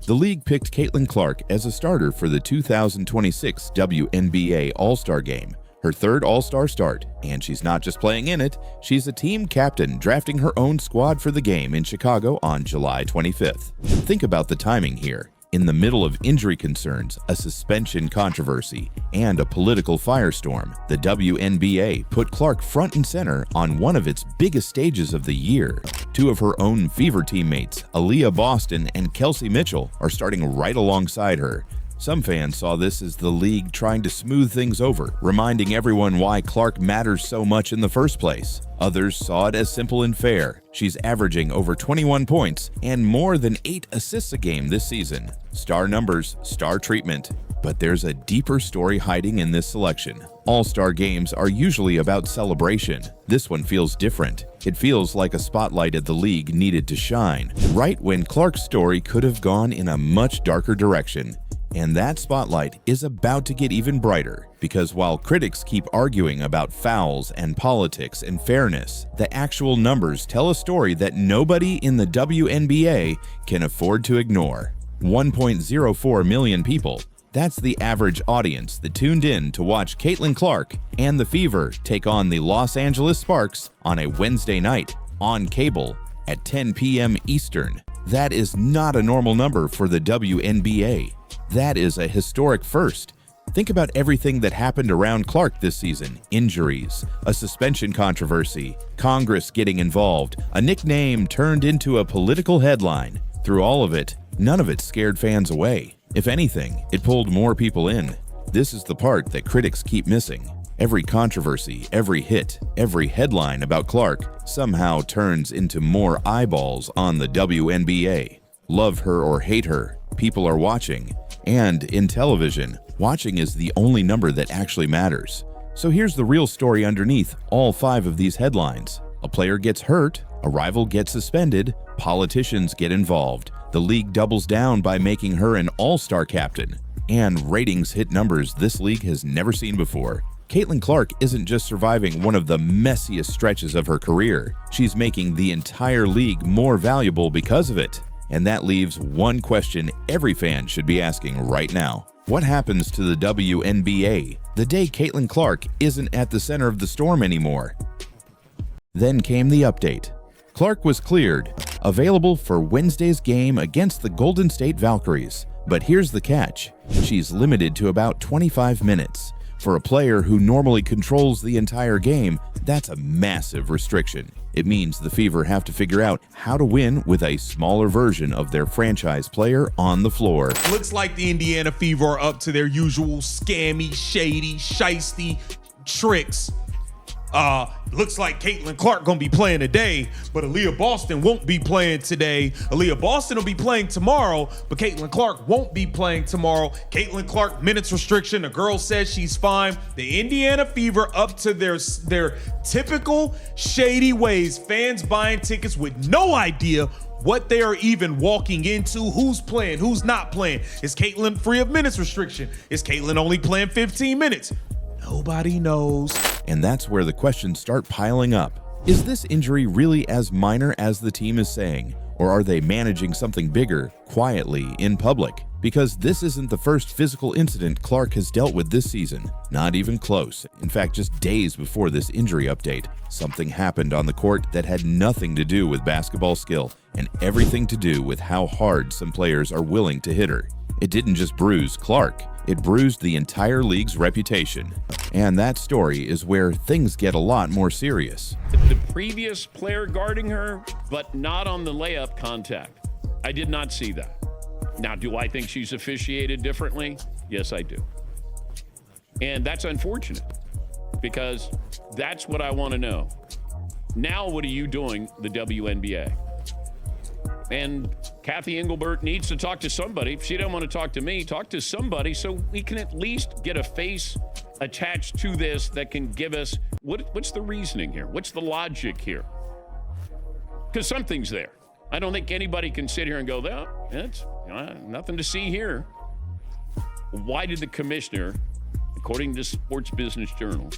The league picked Caitlin Clark as a starter for the 2026 WNBA All-Star Game, her third All-Star start, and she's not just playing in it, she's a team captain drafting her own squad for the game in Chicago on July 25th. Think about the timing here. In the middle of injury concerns, a suspension controversy, and a political firestorm, the WNBA put Clark front and center on one of its biggest stages of the year. Two of her own Fever teammates, Aaliyah Boston and Kelsey Mitchell, are starting right alongside her. Some fans saw this as the league trying to smooth things over, reminding everyone why Clark matters so much in the first place. Others saw it as simple and fair. She's averaging over 21 points and more than 8 assists a game this season. Star numbers, star treatment. But there's a deeper story hiding in this selection. All-Star games are usually about celebration. This one feels different. It feels like a spotlight the league needed to shine, right when Clark's story could have gone in a much darker direction. And that spotlight is about to get even brighter, because while critics keep arguing about fouls and politics and fairness, the actual numbers tell a story that nobody in the WNBA can afford to ignore. 1.04 million people. That's the average audience that tuned in to watch Caitlin Clark and the Fever take on the Los Angeles Sparks on a Wednesday night on cable at 10 p.m. Eastern. That is not a normal number for the WNBA. That is a historic first. Think about everything that happened around Clark this season. Injuries, a suspension controversy, Congress getting involved, a nickname turned into a political headline. Through all of it, none of it scared fans away. If anything, it pulled more people in. This is the part that critics keep missing. Every controversy, every hit, every headline about Clark somehow turns into more eyeballs on the WNBA. Love her or hate her, people are watching. And in television, watching is the only number that actually matters. So here's the real story underneath all 5 of these headlines. A player gets hurt, a rival gets suspended, politicians get involved. The league doubles down by making her an all-star captain. And ratings hit numbers this league has never seen before. Caitlin Clark isn't just surviving one of the messiest stretches of her career. She's making the entire league more valuable because of it. And that leaves one question every fan should be asking right now. What happens to the WNBA the day Caitlin Clark isn't at the center of the storm anymore? Then came the update. Clark was cleared, available for Wednesday's game against the Golden State Valkyries. But here's the catch. She's limited to about 25 minutes. For a player who normally controls the entire game, that's a massive restriction. It means the Fever have to figure out how to win with a smaller version of their franchise player on the floor. Looks like the Indiana Fever are up to their usual scammy, shady, shiesty tricks. Looks like Caitlin Clark gonna be playing today, but Aaliyah Boston won't be playing today. Aaliyah Boston will be playing tomorrow, but Caitlin Clark won't be playing tomorrow. Caitlin Clark minutes restriction. The girl says she's fine. The Indiana Fever up to their typical shady ways. Fans buying tickets with no idea what they are even walking into, who's playing, who's not playing. Is Caitlin free of minutes restriction? Is Caitlin only playing 15 minutes? Nobody knows. And that's where the questions start piling up. Is this injury really as minor as the team is saying? Or are they managing something bigger, quietly, in public? Because this isn't the first physical incident Clark has dealt with this season. Not even close. In fact, just days before this injury update, something happened on the court that had nothing to do with basketball skill and everything to do with how hard some players are willing to hit her. It didn't just bruise Clark, it bruised the entire league's reputation. And that story is where things get a lot more serious. The previous player guarding her, but not on the layup contact. I did not see that. Now, do I think she's officiated differently? Yes, I do. And that's unfortunate, because that's what I want to know. Now, what are you doing, the WNBA? And Kathy Engelbert needs to talk to somebody. If she doesn't want to talk to me, talk to somebody so we can at least get a face attached to this that can give us, what's the reasoning here? What's the logic here? Because something's there. I don't think anybody can sit here and go, well, it's nothing to see here. Why did the commissioner, according to Sports Business Journal,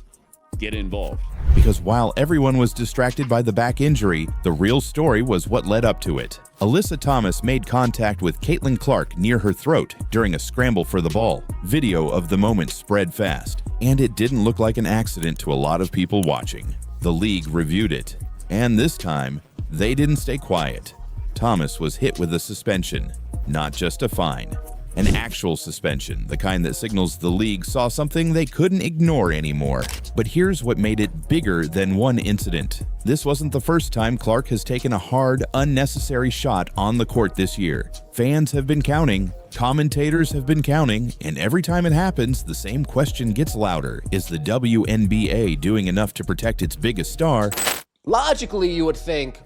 get involved. Because while everyone was distracted by the back injury, the real story was what led up to it. Alyssa Thomas made contact with Caitlin Clark near her throat during a scramble for the ball. Video of the moment spread fast, and it didn't look like an accident to a lot of people watching. The league reviewed it, and this time, they didn't stay quiet. Thomas was hit with a suspension, not just a fine. An actual suspension, the kind that signals the league saw something they couldn't ignore anymore. But here's what made it bigger than one incident. This wasn't the first time Clark has taken a hard, unnecessary shot on the court this year. Fans have been counting, commentators have been counting, and every time it happens, the same question gets louder. Is the WNBA doing enough to protect its biggest star? Logically, you would think,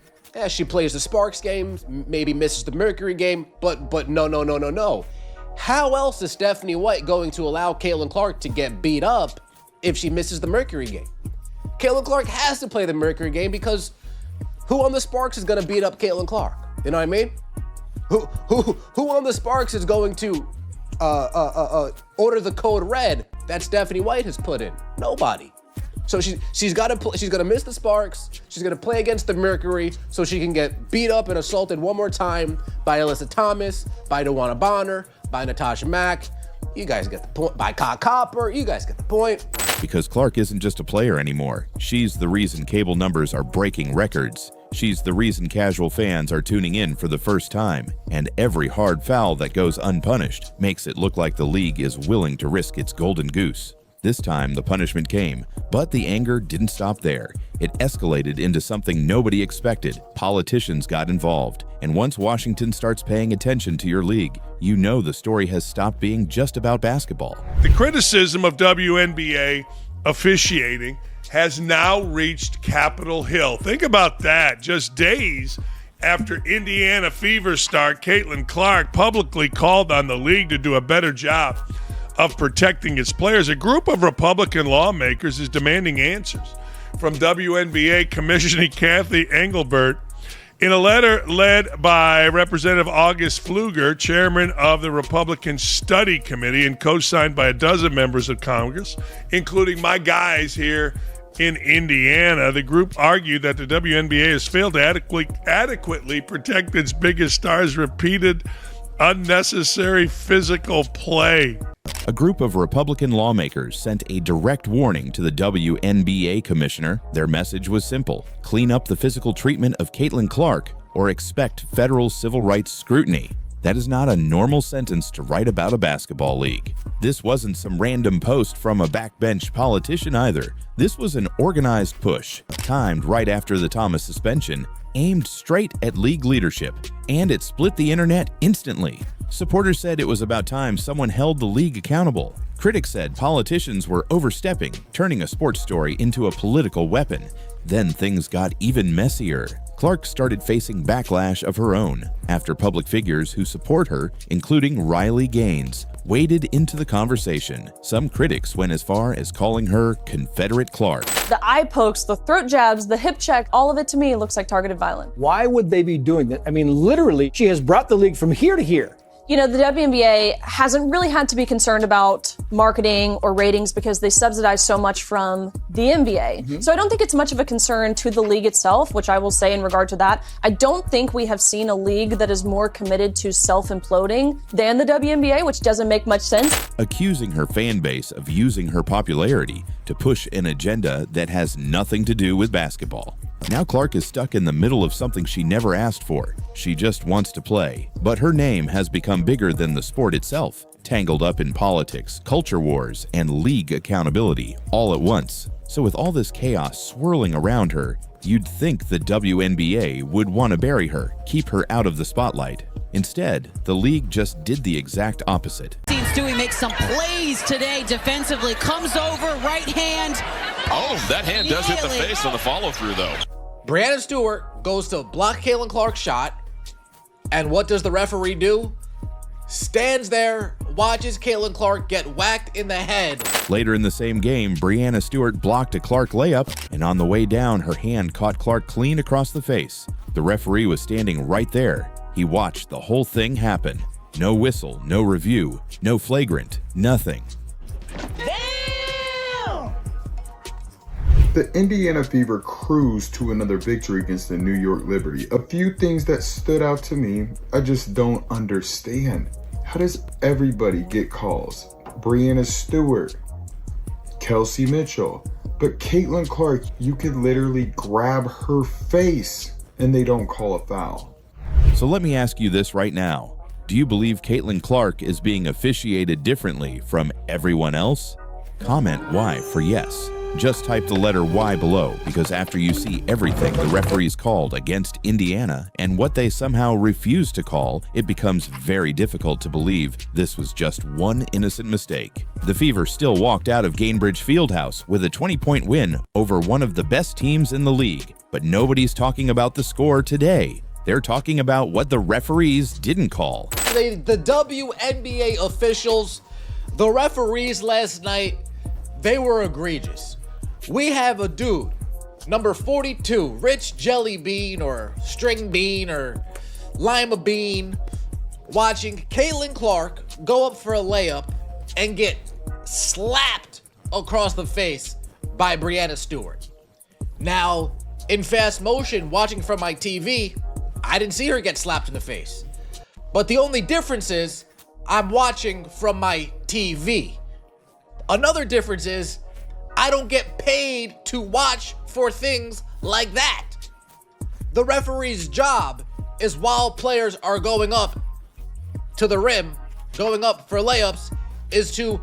she plays the Sparks game, maybe misses the Mercury game, but no. How else is Stephanie White going to allow Caitlin Clark to get beat up if she misses the Mercury game? Caitlin Clark has to play the Mercury game because who on the Sparks is going to beat up Caitlin Clark? You know what I mean? Who on the Sparks is going to order the code red that Stephanie White has put in? Nobody. So she's got to she's gonna miss the Sparks. She's gonna play against the Mercury so she can get beat up and assaulted one more time by Alyssa Thomas, by DeWanna Bonner, by Natasha Mack. You guys get the point. By Kai Copper. You guys get the point. Because Clark isn't just a player anymore. She's the reason cable numbers are breaking records. She's the reason casual fans are tuning in for the first time. And every hard foul that goes unpunished makes it look like the league is willing to risk its golden goose. This time, the punishment came, but the anger didn't stop there. It escalated into something nobody expected. Politicians got involved, and once Washington starts paying attention to your league, you know the story has stopped being just about basketball. The criticism of WNBA officiating has now reached Capitol Hill. Think about that. Just days after Indiana Fever star Caitlin Clark publicly called on the league to do a better job of protecting its players, a group of Republican lawmakers is demanding answers from WNBA Commissioner Kathy Engelbert. In a letter led by Representative August Pfluger, chairman of the Republican Study Committee and co-signed by a dozen members of Congress, including my guys here in Indiana, the group argued that the WNBA has failed to adequately protect its biggest stars' repeated unnecessary physical play. A group of Republican lawmakers sent a direct warning to the WNBA commissioner. Their message was simple: clean up the physical treatment of Caitlin Clark or expect federal civil rights scrutiny. That is not a normal sentence to write about a basketball league. This wasn't some random post from a backbench politician either. This was an organized push, timed right after the Thomas suspension, aimed straight at league leadership, and it split the internet instantly. Supporters said it was about time someone held the league accountable. Critics said politicians were overstepping, turning a sports story into a political weapon. Then things got even messier. Clark started facing backlash of her own after public figures who support her, including Riley Gaines, waded into the conversation. Some critics went as far as calling her Confederate Clark. The eye pokes, the throat jabs, the hip check, all of it to me looks like targeted violence. Why would they be doing that? I mean, literally, she has brought the league from here to here. You know, the WNBA hasn't really had to be concerned about marketing or ratings because they subsidize so much from the NBA. So I don't think it's much of a concern to the league itself, which I will say in regard to that. I don't think we have seen a league that is more committed to self-imploding than the WNBA, which doesn't make much sense. Accusing her fan base of using her popularity to push an agenda that has nothing to do with basketball. Now Clark is stuck in the middle of something she never asked for. She just wants to play. But her name has become bigger than the sport itself, tangled up in politics, culture wars, and league accountability all at once. So with all this chaos swirling around her, you'd think the WNBA would want to bury her, keep her out of the spotlight. Instead, the league just did the exact opposite. Seen Stewie make some plays today defensively. Comes over, right hand. Oh, that hand does hit the face on the follow-through, though. Breanna Stewart goes to block Caitlin Clark's shot, and what does the referee do? Stands there, watches Caitlin Clark get whacked in the head. Later in the same game, Breanna Stewart blocked a Clark layup, and on the way down, her hand caught Clark clean across the face. The referee was standing right there. He watched the whole thing happen. No whistle, no review, no flagrant, nothing. The Indiana Fever cruised to another victory against the New York Liberty. A few things that stood out to me, I just don't understand. How does everybody get calls? Breanna Stewart, Kelsey Mitchell, but Caitlin Clark, you could literally grab her face and they don't call a foul. So let me ask you this right now. Do you believe Caitlin Clark is being officiated differently from everyone else? Comment Y for yes. Just type the letter Y below, because after you see everything the referees called against Indiana and what they somehow refused to call, it becomes very difficult to believe this was just one innocent mistake. The Fever still walked out of Gainbridge Fieldhouse with a 20-point win over one of the best teams in the league, but nobody's talking about the score today. They're talking about what the referees didn't call. The WNBA officials, the referees last night, they were egregious. We have a dude, number 42, Rich Jelly Bean or String Bean or Lima Bean, watching Caitlin Clark go up for a layup and get slapped across the face by Breanna Stewart. Now, in fast motion, watching from my TV, I didn't see her get slapped in the face. But the only difference is I'm watching from my TV. Another difference is I don't get paid to watch for things like that. The referee's job is while players are going up to the rim, going up for layups, is to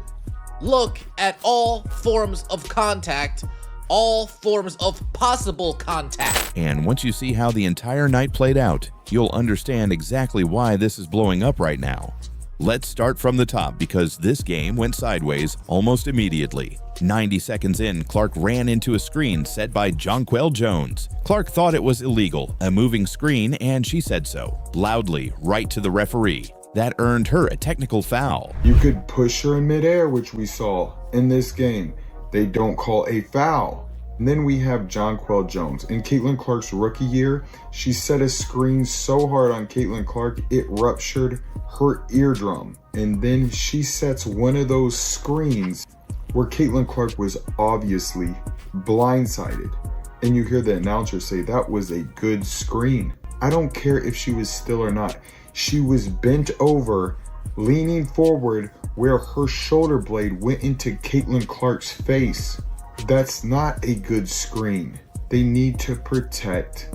look at all forms of contact, all forms of possible contact. And once you see how the entire night played out, you'll understand exactly why this is blowing up right now. Let's start from the top, because this game went sideways almost immediately. 90 seconds in, Clark ran into a screen set by Jonquel Jones. Clark thought it was illegal, a moving screen, and she said so, loudly, right to the referee. That earned her a technical foul. You could push her in midair, which we saw in this game. They don't call a foul. And then we have Jonquel Jones. In Caitlin Clark's rookie year, she set a screen so hard on Caitlin Clark, it ruptured her eardrum. And then she sets one of those screens where Caitlin Clark was obviously blindsided. And you hear the announcer say that was a good screen. I don't care if she was still or not. She was bent over, leaning forward, where her shoulder blade went into Caitlin Clark's face. That's not a good screen. They need to protect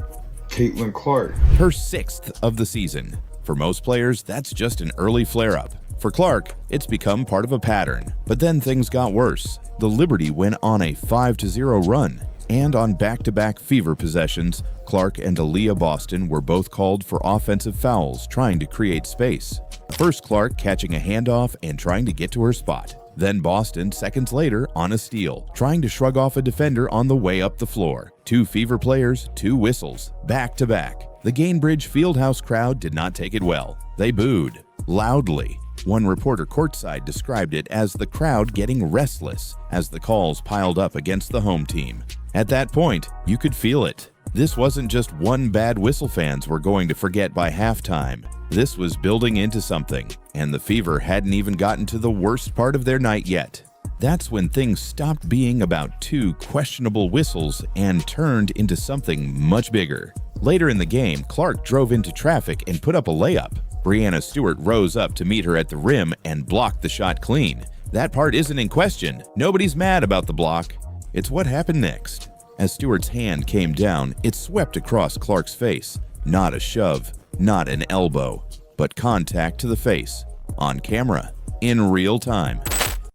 Caitlin Clark. Her 6th of the season. For most players, that's just an early flare-up. For Clark, it's become part of a pattern. But then things got worse. The Liberty went on a 5-0 run. And on back-to-back Fever possessions, Clark and Aaliyah Boston were both called for offensive fouls trying to create space. First Clark catching a handoff and trying to get to her spot. Then Boston, seconds later, on a steal, trying to shrug off a defender on the way up the floor. 2 Fever players, 2 whistles, back to back. The Gainbridge Fieldhouse crowd did not take it well. They booed, loudly. One reporter courtside described it as the crowd getting restless as the calls piled up against the home team. At that point, you could feel it. This wasn't just one bad whistle fans were going to forget by halftime. This was building into something, and the Fever hadn't even gotten to the worst part of their night yet. That's when things stopped being about 2 questionable whistles and turned into something much bigger. Later in the game, Clark drove into traffic and put up a layup. Breanna Stewart rose up to meet her at the rim and blocked the shot clean. That part isn't in question. Nobody's mad about the block. It's what happened next. As Stewart's hand came down, it swept across Clark's face. Not a shove, not an elbow, but contact to the face, on camera, in real time.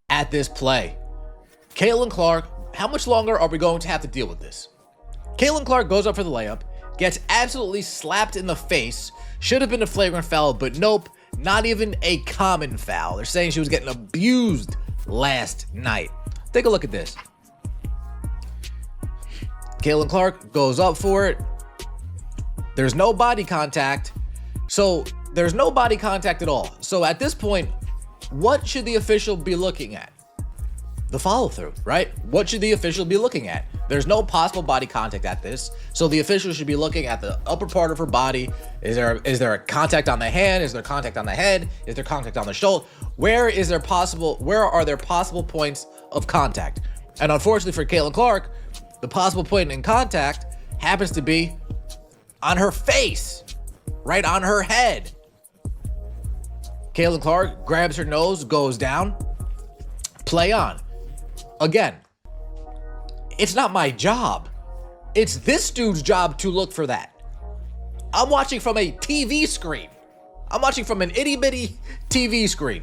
At this play, Caitlin Clark, how much longer are we going to have to deal with this? Caitlin Clark goes up for the layup, gets absolutely slapped in the face. Should have been a flagrant foul, but nope, not even a common foul. They're saying she was getting abused last night. Take a look at this. Caitlin Clark goes up for it. There's no body contact. So there's no body contact at all. So at this point, what should the official be looking at? The follow-through, right? What should the official be looking at? There's no possible body contact at this. So the official should be looking at the upper part of her body. Is there a contact on the hand? Is there contact on the head? Is there contact on the shoulder? Where are there possible points of contact? And unfortunately for Caitlin Clark, the possible point in contact happens to be on her face, right on her head. Caitlin Clark grabs her nose, goes down, play on. Again, it's not my job. It's this dude's job to look for that. I'm watching from a TV screen. I'm watching from an itty bitty TV screen.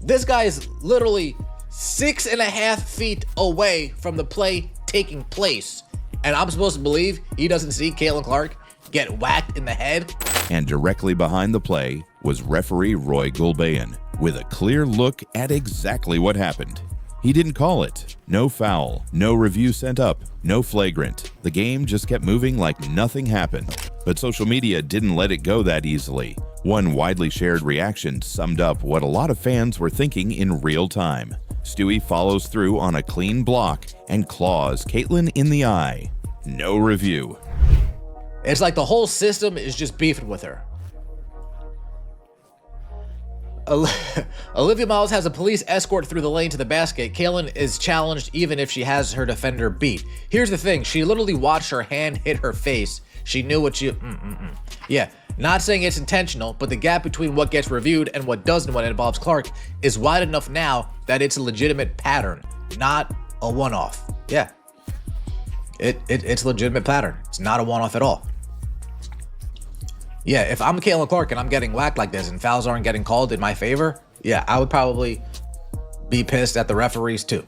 This guy is literally 6.5 feet away from the play taking place. And I'm supposed to believe he doesn't see Caitlin Clark get whacked in the head? And directly behind the play was referee Roy Gulbayan with a clear look at exactly what happened. He didn't call it. No foul, no review sent up, no flagrant. The game just kept moving like nothing happened. But social media didn't let it go that easily. One widely shared reaction summed up what a lot of fans were thinking in real time. Stewie follows through on a clean block and claws Caitlin in the eye. No review. It's like the whole system is just beefing with her. Olivia Miles has a police escort through the lane to the basket. Caitlin is challenged even if she has her defender beat. Here's the thing. She literally watched her hand hit her face. She knew what she... Yeah, not saying it's intentional, but the gap between what gets reviewed and what doesn't when it involves Clark is wide enough now that it's a legitimate pattern, not a one-off. Yeah, it's a legitimate pattern. It's not a one-off at all. Yeah, if I'm Caitlin Clark and I'm getting whacked like this and fouls aren't getting called in my favor, yeah, I would probably be pissed at the referees too.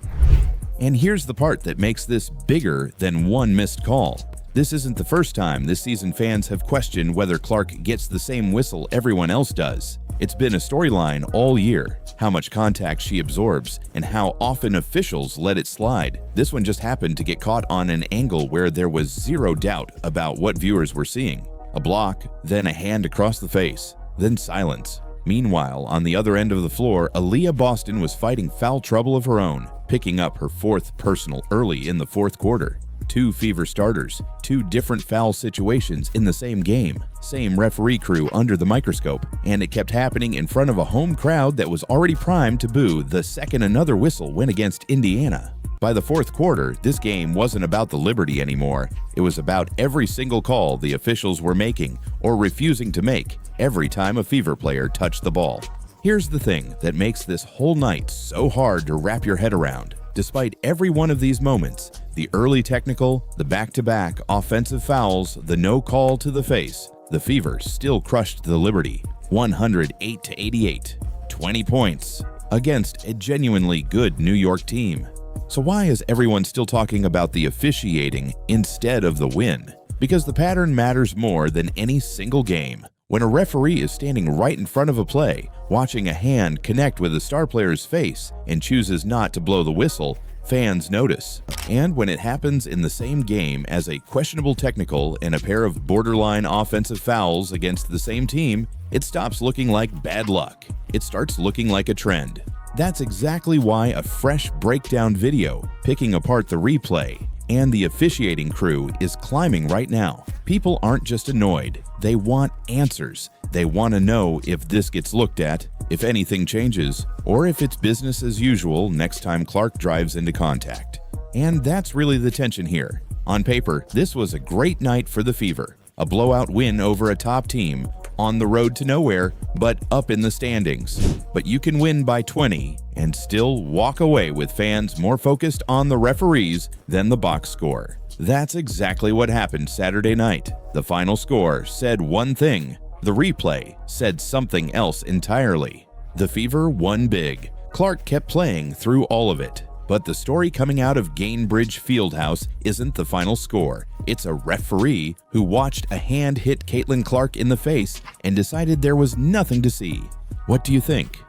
And here's the part that makes this bigger than one missed call. This isn't the first time this season fans have questioned whether Clark gets the same whistle everyone else does. It's been a storyline all year, how much contact she absorbs and how often officials let it slide. This one just happened to get caught on an angle where there was zero doubt about what viewers were seeing. A block, then a hand across the face, then silence. Meanwhile, on the other end of the floor, Aaliyah Boston was fighting foul trouble of her own, picking up her fourth personal early in the fourth quarter. 2 Fever starters, 2 different foul situations in the same game, same referee crew under the microscope, and it kept happening in front of a home crowd that was already primed to boo the second another whistle went against Indiana. By the fourth quarter, this game wasn't about the Liberty anymore. It was about every single call the officials were making or refusing to make every time a Fever player touched the ball. Here's the thing that makes this whole night so hard to wrap your head around. Despite every one of these moments, the early technical, the back-to-back offensive fouls, the no call to the face, the Fever still crushed the Liberty, 108-88, 20 points, against a genuinely good New York team. So why is everyone still talking about the officiating instead of the win? Because the pattern matters more than any single game. When a referee is standing right in front of a play, watching a hand connect with a star player's face and chooses not to blow the whistle, fans notice. And when it happens in the same game as a questionable technical and a pair of borderline offensive fouls against the same team, it stops looking like bad luck. It starts looking like a trend. That's exactly why a fresh breakdown video, picking apart the replay, and the officiating crew is climbing right now. People aren't just annoyed, they want answers. They want to know if this gets looked at, if anything changes, or if it's business as usual next time Clark drives into contact. And that's really the tension here. On paper, this was a great night for the Fever. A blowout win over a top team, on the road to nowhere, but up in the standings. But you can win by 20 and still walk away with fans more focused on the referees than the box score. That's exactly what happened Saturday night. The final score said one thing. The replay said something else entirely. The Fever won big. Clark kept playing through all of it. But the story coming out of Gainbridge Fieldhouse isn't the final score. It's a referee who watched a hand hit Caitlin Clark in the face and decided there was nothing to see. What do you think?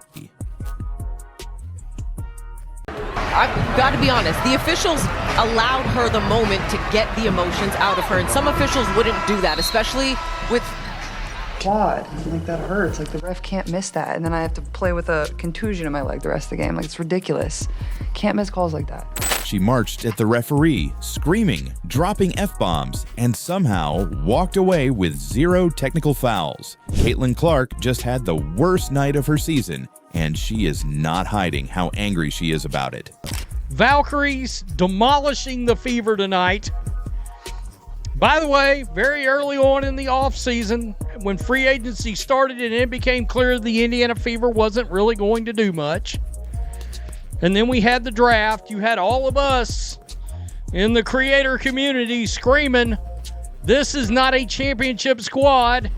I've got to be honest, the officials allowed her the moment to get the emotions out of her, and some officials wouldn't do that, especially with... God, like that hurts. Like the ref can't miss that, and then I have to play with a contusion in my leg the rest of the game. Like it's ridiculous. Can't miss calls like that. She marched at the referee, screaming, dropping F-bombs, and somehow walked away with 0 technical fouls. Caitlin Clark just had the worst night of her season, and she is not hiding how angry she is about it. Valkyries demolishing the Fever tonight. By the way, very early on in the offseason, when free agency started and it became clear the Indiana Fever wasn't really going to do much. And then we had the draft. You had all of us in the creator community screaming, this is not a championship squad.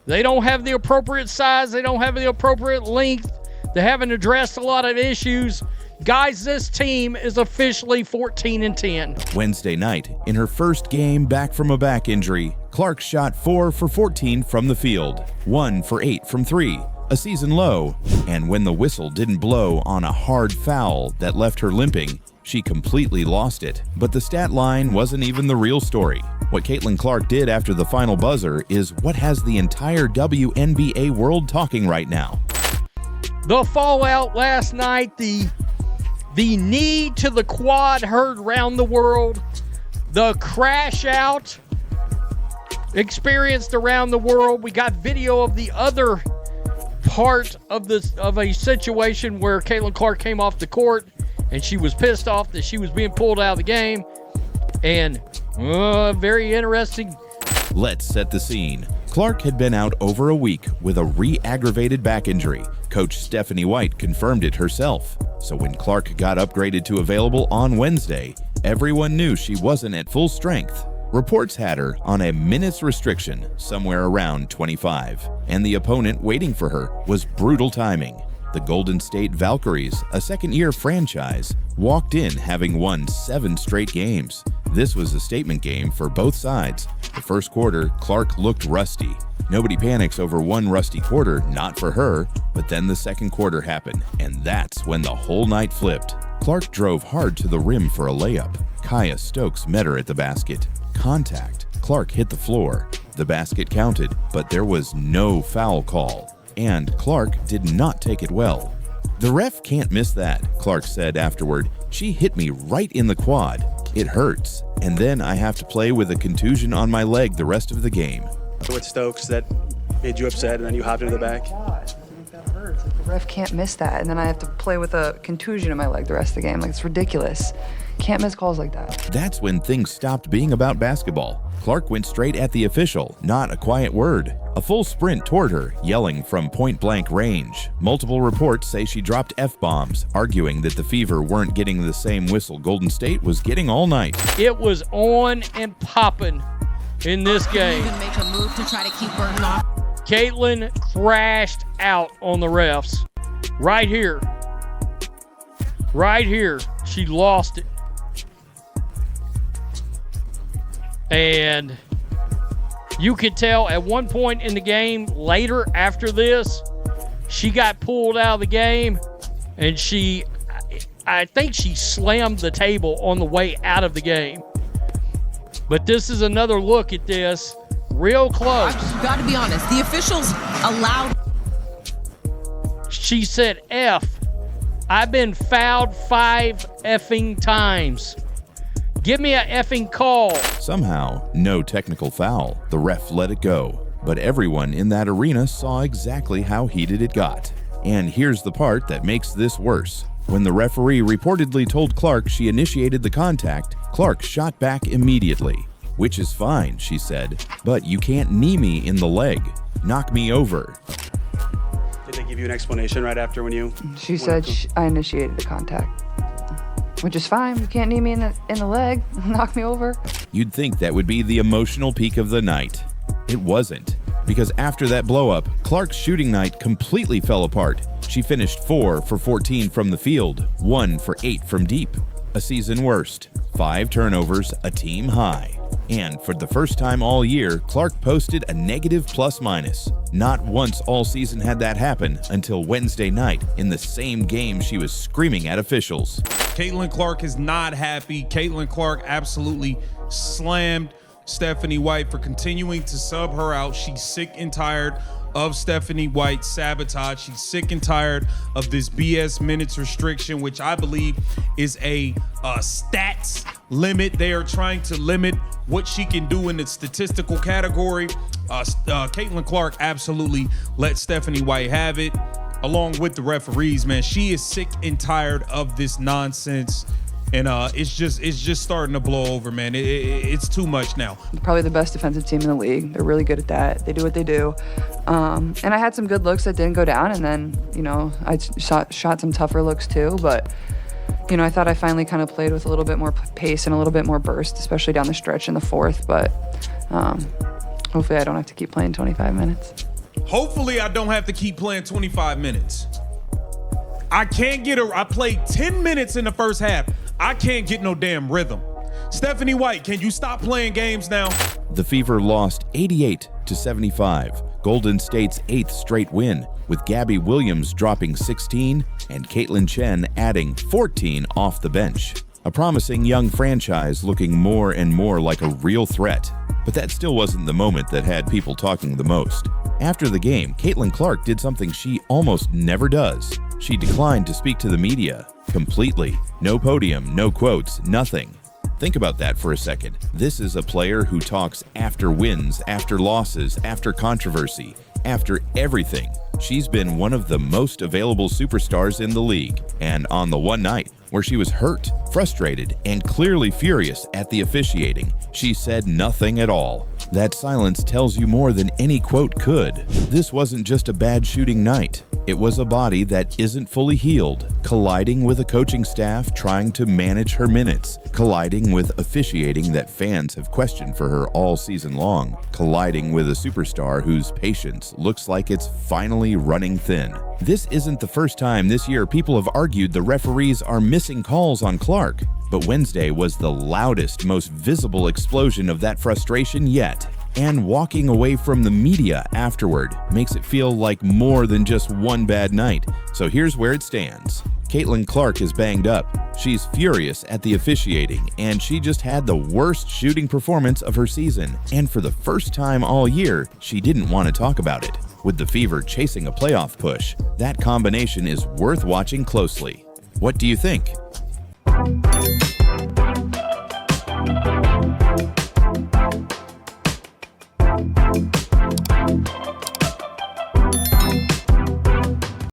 They don't have the appropriate size. They don't have the appropriate length. They haven't addressed a lot of issues. Guys, this team is officially 14-10. Wednesday night, in her first game back from a back injury, Clark shot 4 for 14 from the field, 1 for 8 from 3, a season low. And when the whistle didn't blow on a hard foul that left her limping, she completely lost it. But the stat line wasn't even the real story. What Caitlin Clark did after the final buzzer is what has the entire WNBA world talking right now. The fallout last night, the knee to the quad heard around the world, the crash out experienced around the world. We got video of the other part of a situation where Caitlin Clark came off the court and she was pissed off that she was being pulled out of the game. And very interesting. Let's set the scene. Clark had been out over a week with a re-aggravated back injury. Coach Stephanie White confirmed it herself. So when Clark got upgraded to available on Wednesday, everyone knew she wasn't at full strength. Reports had her on a minutes restriction somewhere around 25, and the opponent waiting for her was brutal timing. The Golden State Valkyries, a second-year franchise, walked in having won 7 straight games. This was a statement game for both sides. The first quarter, Clark looked rusty. Nobody panics over one rusty quarter, not for her, but then the second quarter happened, and that's when the whole night flipped. Clark drove hard to the rim for a layup. Kaya Stokes met her at the basket. Contact. Clark hit the floor. The basket counted, but there was no foul call. And Clark did not take it well. The ref can't miss that, Clark said afterward. She hit me right in the quad. It hurts. And then I have to play with a contusion on my leg the rest of the game. With Stokes that made you upset and then you hopped into the back. That hurts. Like the ref can't miss that, and then I have to play with a contusion in my leg the rest of the game. Like, it's ridiculous. Can't miss calls like that. That's when things stopped being about basketball. Clark went straight at the official, not a quiet word. A full sprint toward her, yelling from point-blank range. Multiple reports say she dropped F-bombs, arguing that the Fever weren't getting the same whistle Golden State was getting all night. It was on and popping in this game. Even make a move to try to keep Burton off. Caitlin crashed out on the refs. Right here. Right here. She lost it. And you could tell at one point in the game, later after this, she got pulled out of the game, and I think she slammed the table on the way out of the game. But this is another look at this, real close. I've got to be honest, the officials allowed. She said, F, I've been fouled 5 effing times. Give me a effing call. Somehow, no technical foul. The ref let it go. But everyone in that arena saw exactly how heated it got. And here's the part that makes this worse. When the referee reportedly told Clark she initiated the contact, Clark shot back immediately. Which is fine, she said, but you can't knee me in the leg. Knock me over. Did they give you an explanation right after when you... She said I initiated the contact. Which is fine. You can't knee me in the leg. Knock me over. You'd think that would be the emotional peak of the night. It wasn't. Because after that blow-up, Clark's shooting night completely fell apart. She finished 4 for 14 from the field, 1 for 8 from deep. A season worst. 5 turnovers, a team high. And for the first time all year, Clark posted a negative plus-minus. Not once all season had that happen until Wednesday night in the same game she was screaming at officials. Caitlin Clark is not happy. Caitlin Clark absolutely slammed Stephanie White for continuing to sub her out. She's sick and tired of Stephanie White's sabotage. She's sick and tired of this BS minutes restriction, which I believe is a stats limit. They are trying to limit what she can do in the statistical category. Caitlin Clark absolutely let Stephanie White have it. along with the referees, man. She is sick and tired of this nonsense. And it's just starting to blow over, man. It's too much now. Probably the best defensive team in the league. They're really good at that. They do what they do. And I had some good looks that didn't go down, and then, you know, I shot some tougher looks too. But, you know, I thought I finally kind of played with a little bit more pace and a little bit more burst, especially down the stretch in the fourth. But hopefully I don't have to keep playing 25 minutes. Hopefully I don't have to keep playing 25 minutes. I played 10 minutes in the first half. I can't get no damn rhythm. Stephanie White, can you stop playing games now? The Fever lost 88-75, Golden State's 8th straight win, with Gabby Williams dropping 16 and Caitlin Chen adding 14 off the bench. A promising young franchise looking more and more like a real threat. But that still wasn't the moment that had people talking the most. After the game, Caitlin Clark did something she almost never does. She declined to speak to the media completely. No podium, no quotes, nothing. Think about that for a second. This is a player who talks after wins, after losses, after controversy, after everything. She's been one of the most available superstars in the league. And on the one night where she was hurt, frustrated, and clearly furious at the officiating, she said nothing at all. That silence tells you more than any quote could. This wasn't just a bad shooting night. It was a body that isn't fully healed, colliding with a coaching staff trying to manage her minutes, colliding with officiating that fans have questioned for her all season long, colliding with a superstar whose patience looks like it's finally running thin. This isn't the first time this year people have argued the referees are missing calls on Clark, but Wednesday was the loudest, most visible explosion of that frustration yet. And walking away from the media afterward makes it feel like more than just one bad night. So here's where it stands. Caitlin Clark is banged up. She's furious at the officiating, and she just had the worst shooting performance of her season. And for the first time all year, she didn't want to talk about it. With the Fever chasing a playoff push, that combination is worth watching closely. What do you think?